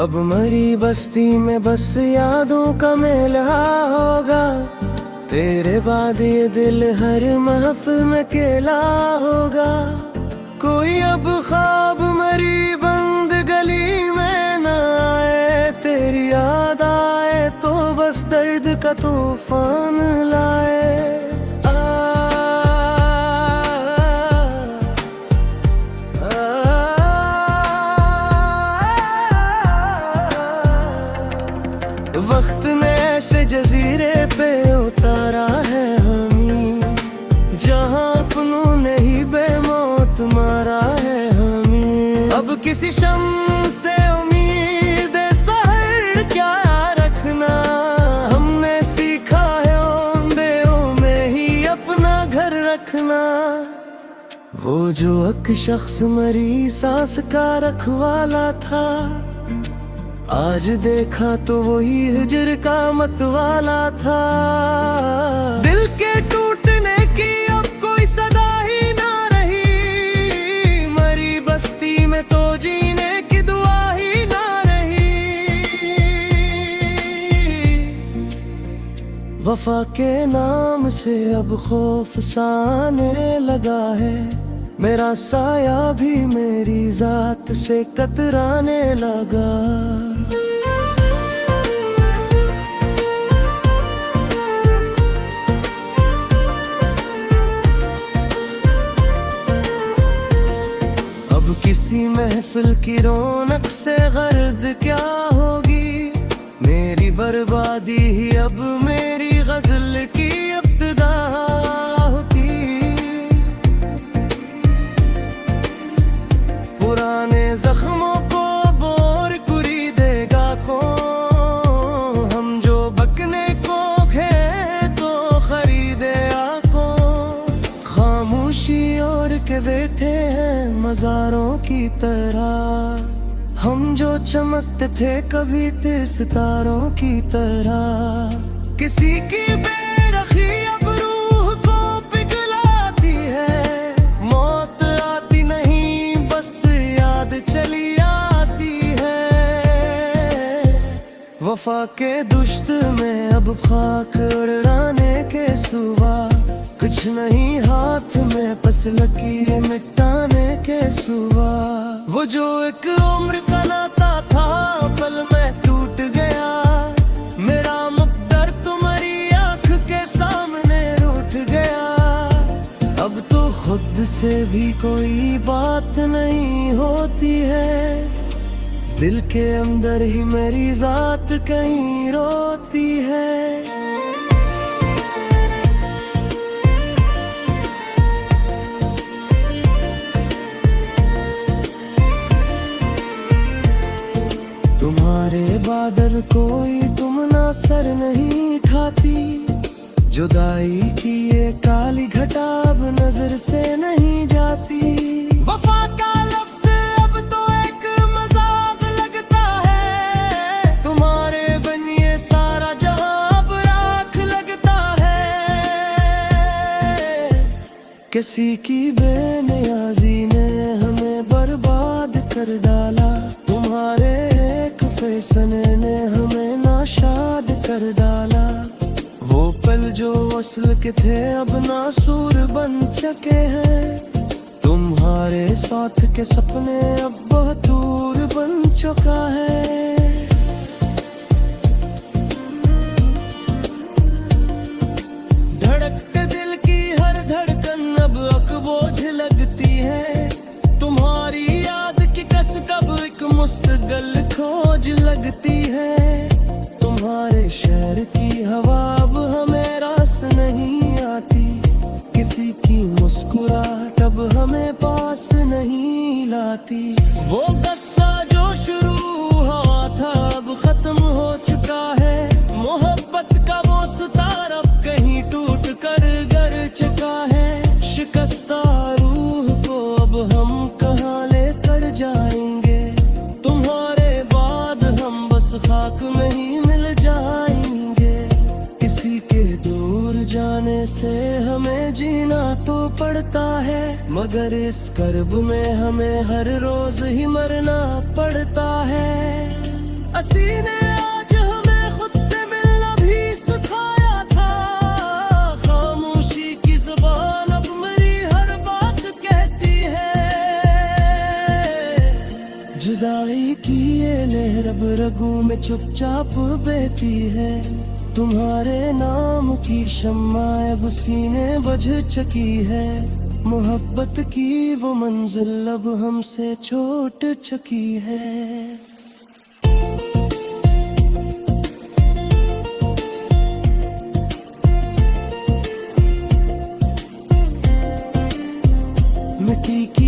अब मरी बस्ती में बस यादों का मेला होगा। तेरे बाद ये दिल हर महफिल में केला होगा। कोई अब ख्वाब मरी बंद गली में न आए, तेरी याद आए तो बस दर्द का तूफान लाए। वक्त ने ऐसे जजीरे पे उतारा है हमें, जहाँ अपनों ने ही बेमौत मारा है हमें। अब किसी शम्स से उम्मीद सहर क्या रखना, हमने सीखा है ओंदेरों में ही अपना घर रखना। वो जो एक शख्स मरी सांस का रखवाला था, आज देखा तो वही हिजर का मतवाला था। दिल के टूटने की अब कोई सदा ही ना रही, मरी बस्ती में तो जीने की दुआ ही ना रही। वफा के नाम से अब खौफ सा आने लगा है, मेरा साया भी मेरी जात से कतराने लगा। अब किसी महफिल की रौनक से गर्द क्या होगी, मेरी बर्बादी ही अब मेरी गजल की इब्तिदा होगी। पुराने जख्मों को बोर कुरी देगा कौन, हम जो बकने को खे तो खरीदे आको। खामोशी ओढ़ के बैठे हैं मज़ारों की तरह, हम जो चमकते थे कभी थे सितारों की तरह। किसी की बेरखी अब रूह को पिघलाती है, मौत आती नहीं बस याद चली आती है। वफा के दुश्त में अब खाक उड़ाने के सिवा कुछ नहीं हाथ में, बस लकीरें मिटाने के सिवा। वो जो एक उम्र का नाता था पल में टूट गया, मेरा मुक़द्दर तुम्हारी आँख के सामने रूठ गया। अब तो खुद से भी कोई बात नहीं होती है, दिल के अंदर ही मेरी जात कहीं रोती है। तुम्हारे बादल कोई तुम ना सर नहीं ठाती, जुदाई की ये काली घटा अब नजर से नहीं जाती। वफा का लफ्ज़ अब तो एक मजाक लगता है, तुम्हारे बनिए सारा जहां अब राख लगता है। किसी की बेनियाजी ने हमें बर्बाद कर डाला, तुम्हारे फैसले ने हमें नाशाद कर डाला। वो पल जो वसल के थे अब नासूर बन चुके हैं, तुम्हारे साथ के सपने अब बहुत दूर बन चुका है। धड़कते दिल की हर धड़कन अब अकबोझ लगती है, तुम्हारी याद की कस कब एक मुस्तकिल खोज लगती है। तुम्हारे शहर की हवा अब हमें रास नहीं आती, किसी की मुस्कुराहट अब हमें पास नहीं लाती। वो गुस्सा जो शुरू हुआ था अब खत्म हो चुका है, मोहब्बत का वो सितारा अब कहीं टूट कर गिर चुका है। शिकस्ता रूह को अब हम कहाँ लेकर जाएंगे, तुम्हारे बाद हम बस खाक में ही मिल जाएंगे। किसी के दूर जाने से हमें जीना तो पड़ता है, मगर इस कर्ब में हमें हर रोज ही मरना पड़ता है। असी ने आज हमें खुद से मिलना भी सिखाया था। खामोशी की जुबान अब मेरी हर बात कहती है। जुदाई की ये लहर अब रगों में चुपचाप बहती है। तुम्हारे नाम की शम्मा अब सीने बुझ चुकी है। मोहब्बत की वो मंजिल अब हमसे छूट चुकी है। मिट्टी की